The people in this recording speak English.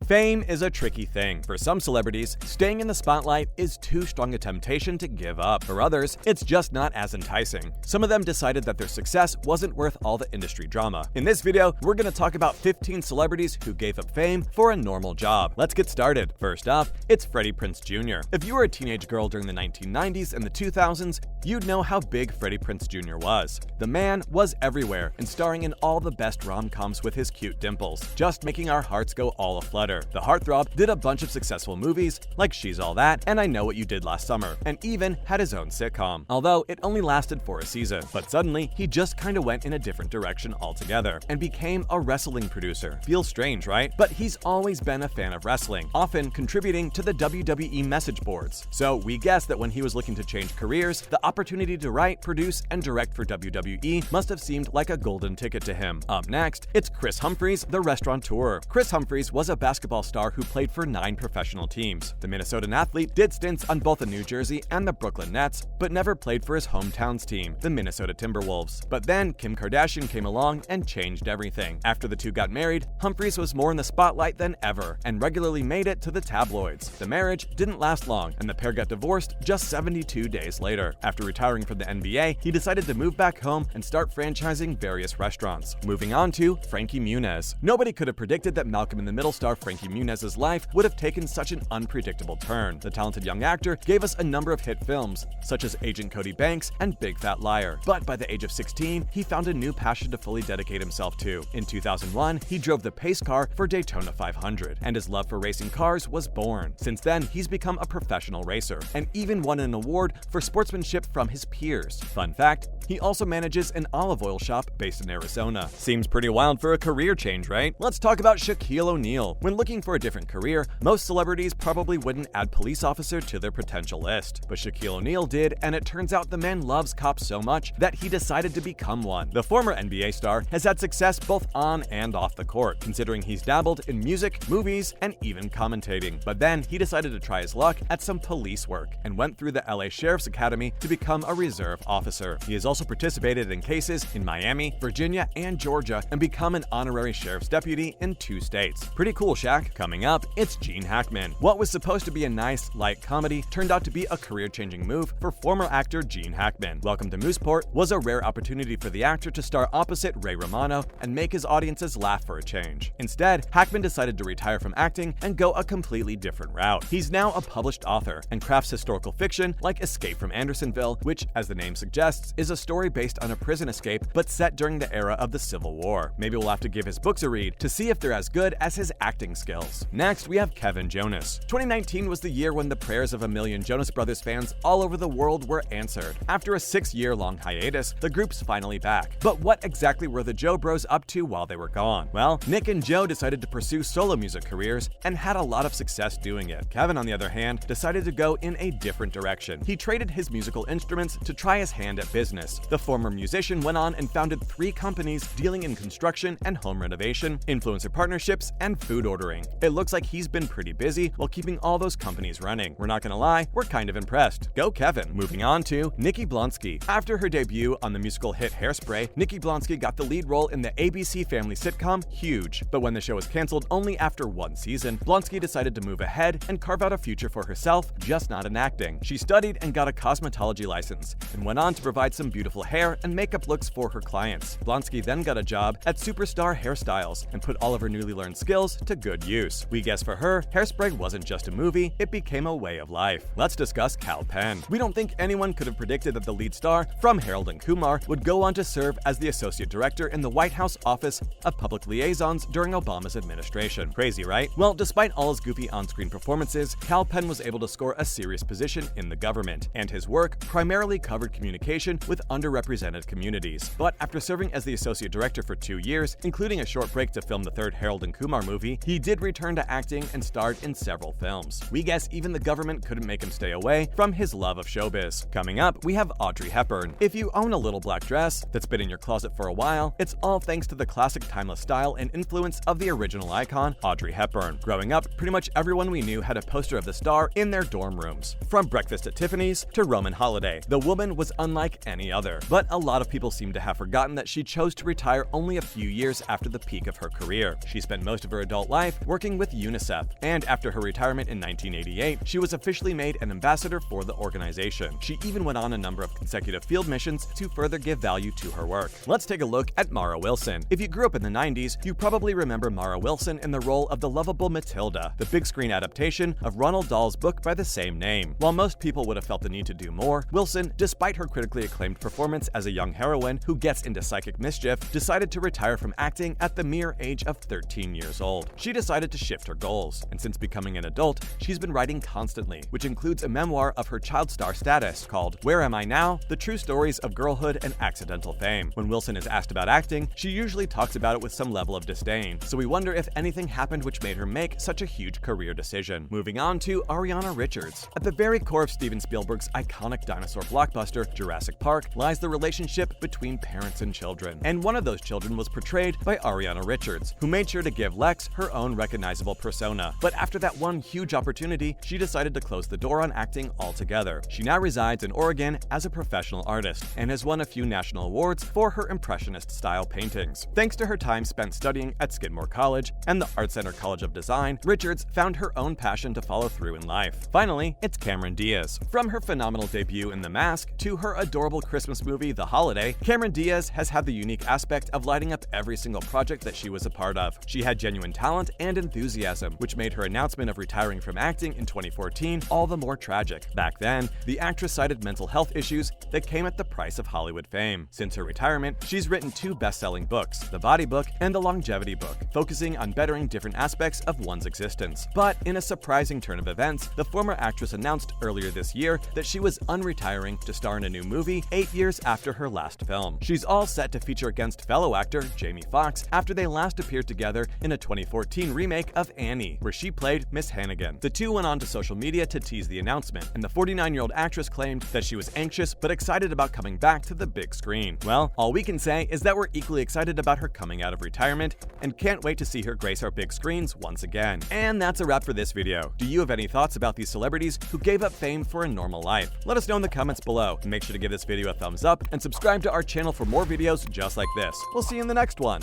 Fame is a tricky thing. For some celebrities, staying in the spotlight is too strong a temptation to give up. For others, it's just not as enticing. Some of them decided that their success wasn't worth all the industry drama. In this video, we're going to talk about 15 celebrities who gave up fame for a normal job. Let's get started. First off, it's Freddie Prinze Jr. If you were a teenage girl during the 1990s and the 2000s, you'd know how big Freddie Prinze Jr. was. The man was everywhere and starring in all the best rom-coms with his cute dimples, just making our hearts go all aflutter. The heartthrob did a bunch of successful movies like She's All That and I Know What You Did Last Summer, and even had his own sitcom, although it only lasted for a season. But suddenly, he just kinda went in a different direction altogether and became a wrestling producer. Feels strange, right? But he's always been a fan of wrestling, often contributing to the WWE message boards. So we guess that when he was looking to change careers, the opportunity to write, produce, and direct for WWE must have seemed like a golden ticket to him. Up next, it's Kris Humphries, the restaurateur. Kris Humphries was a basketball star who played for 9 professional teams. The Minnesotan athlete did stints on both the New Jersey and the Brooklyn Nets, but never played for his hometown's team, the Minnesota Timberwolves. But then Kim Kardashian came along and changed everything. After the two got married, Humphries was more in the spotlight than ever and regularly made it to the tabloids. The marriage didn't last long, and the pair got divorced just 72 days later. After retiring from the NBA, he decided to move back home and start franchising various restaurants. Moving on to Frankie Muniz. Nobody could have predicted that Malcolm in the Middle star Frankie Muniz's life would have taken such an unpredictable turn. The talented young actor gave us a number of hit films, such as Agent Cody Banks and Big Fat Liar. But by the age of 16, he found a new passion to fully dedicate himself to. In 2001, he drove the pace car for Daytona 500, and his love for racing cars was born. Since then, he's become a professional racer, and even won an award for sportsmanship from his peers. Fun fact, he also manages an olive oil shop based in Arizona. Seems pretty wild for a career change, right? Let's talk about Shaquille O'Neal. When looking for a different career, most celebrities probably wouldn't add police officer to their potential list. But Shaquille O'Neal did, and it turns out the man loves cops so much that he decided to become one. The former NBA star has had success both on and off the court, considering he's dabbled in music, movies, and even commentating. But then he decided to try his luck at some police work and went through the LA Sheriff's Academy to become a reserve officer. He has also participated in cases in Miami, Virginia, and Georgia, and become an honorary sheriff's deputy in 2 states. Pretty cool, Shaq. Coming up, it's Gene Hackman. What was supposed to be a nice, light comedy turned out to be a career-changing move for former actor Gene Hackman. Welcome to Mooseport was a rare opportunity for the actor to star opposite Ray Romano and make his audiences laugh for a change. Instead, Hackman decided to retire from acting and go a completely different route. He's now a published author and crafts historical fiction like Escape from Andersonville, which, as the name suggests, is a story based on a prison escape but set during the era of the Civil War. Maybe we'll have to give his books a read to see if they're as good as his acting skills. Next, we have Kevin Jonas. 2019 was the year when the prayers of a million Jonas Brothers fans all over the world were answered. After a 6-year-long hiatus, the group's finally back. But what exactly were the Joe Bros up to while they were gone? Well, Nick and Joe decided to pursue solo music careers and had a lot of success doing it. Kevin, on the other hand, decided to go in a different direction. He traded his musical instruments to try his hand at business. The former musician went on and founded 3 companies dealing in construction and home renovation, influencer partnerships, and food ordering. It looks like he's been pretty busy while keeping all those companies running. We're not gonna lie, we're kind of impressed. Go Kevin! Moving on to Nikki Blonsky. After her debut on the musical hit Hairspray, Nikki Blonsky got the lead role in the ABC family sitcom Huge. But when the show was canceled only after 1 season, Blonsky decided to move ahead and carve out a future for herself, just not in acting. She studied and got a cosmetology license, and went on to provide some beautiful hair and makeup looks for her clients. Blonsky then got a job at Superstar Hairstyles and put all of her newly learned skills to good use. We guess for her, Hairspray wasn't just a movie, it became a way of life. Let's discuss Kal Penn. We don't think anyone could have predicted that the lead star from Harold and Kumar would go on to serve as the associate director in the White House Office of Public Liaisons during Obama's administration. Crazy, right? Well, despite all his goofy on-screen performances, Kal Penn was able to score a serious position in the government, and his work primarily covered communication with underrepresented communities. But after serving as the associate director for 2 years, including a short break to film the 3rd Harold and Kumar movie, he did return to acting and starred in several films. We guess even the government couldn't make him stay away from his love of showbiz. Coming up, we have Audrey Hepburn. If you own a little black dress that's been in your closet for a while, it's all thanks to the classic timeless style and influence of the original icon, Audrey Hepburn. Growing up, pretty much everyone we knew had a poster of the star in their dorm rooms. From Breakfast at Tiffany's to Roman Holiday, the woman was unlike any other. But a lot of people seem to have forgotten that she chose to retire only a few years after the peak of her career. She spent most of her adult life working with UNICEF. And after her retirement in 1988, she was officially made an ambassador for the organization. She even went on a number of consecutive field missions to further give value to her work. Let's take a look at Mara Wilson. If you grew up in the 90s, you probably remember Mara Wilson in the role of the lovable Matilda, the big screen adaptation of Roald Dahl's book by the same name. While most people would have felt the need to do more, Wilson, despite her critically acclaimed performance as a young heroine who gets into psychic mischief, decided to retire from acting at the mere age of 13 years old. She decided to shift her goals, and since becoming an adult, she's been writing constantly, which includes a memoir of her child star status called Where Am I Now? The True Stories of Girlhood and Accidental Fame. When Wilson is asked about acting, she usually talks about it with some level of disdain, so we wonder if anything happened which made her make such a huge career decision. Moving on to Ariana Richards. At the very core of Steven Spielberg's iconic dinosaur blockbuster, Jurassic Park, lies the relationship between parents and children. And one of those children was portrayed by Ariana Richards, who made sure to give Lex her own recognizable persona. But after that one huge opportunity, she decided to close the door on acting altogether. She now resides in Oregon as a professional artist and has won a few national awards for her impressionist-style paintings. Thanks to her time spent studying at Skidmore College and the Art Center College of Design, Richards found her own passion to follow through in life. Finally, it's Cameron Diaz. From her phenomenal debut in The Mask to her adorable Christmas movie, The Holiday, Cameron Diaz has had the unique aspect of lighting up every single project that she was a part of. She had genuine talent and enthusiasm, which made her announcement of retiring from acting in 2014 all the more tragic. Back then, the actress cited mental health issues that came at the price of Hollywood fame. Since her retirement, she's written 2 best-selling books, The Body Book and The Longevity Book, focusing on bettering different aspects of one's existence. But in a surprising turn of events, the former actress announced earlier this year that she was unretiring to star in a new movie 8 years after her last film. She's all set to feature against fellow actor Jamie Foxx after they last appeared together in a 2014 remake of Annie, where she played Miss Hannigan. The two went on to social media to tease the announcement, and the 49-year-old actress claimed that she was anxious but excited about coming back to the big screen. Well, all we can say is that we're equally excited about her coming out of retirement and can't wait to see her grace our big screens once again. And that's a wrap for this video. Do you have any thoughts about these celebrities who gave up fame for a normal life? Let us know in the comments below, and make sure to give this video a thumbs up and subscribe to our channel for more videos just like this. We'll see you in the next one.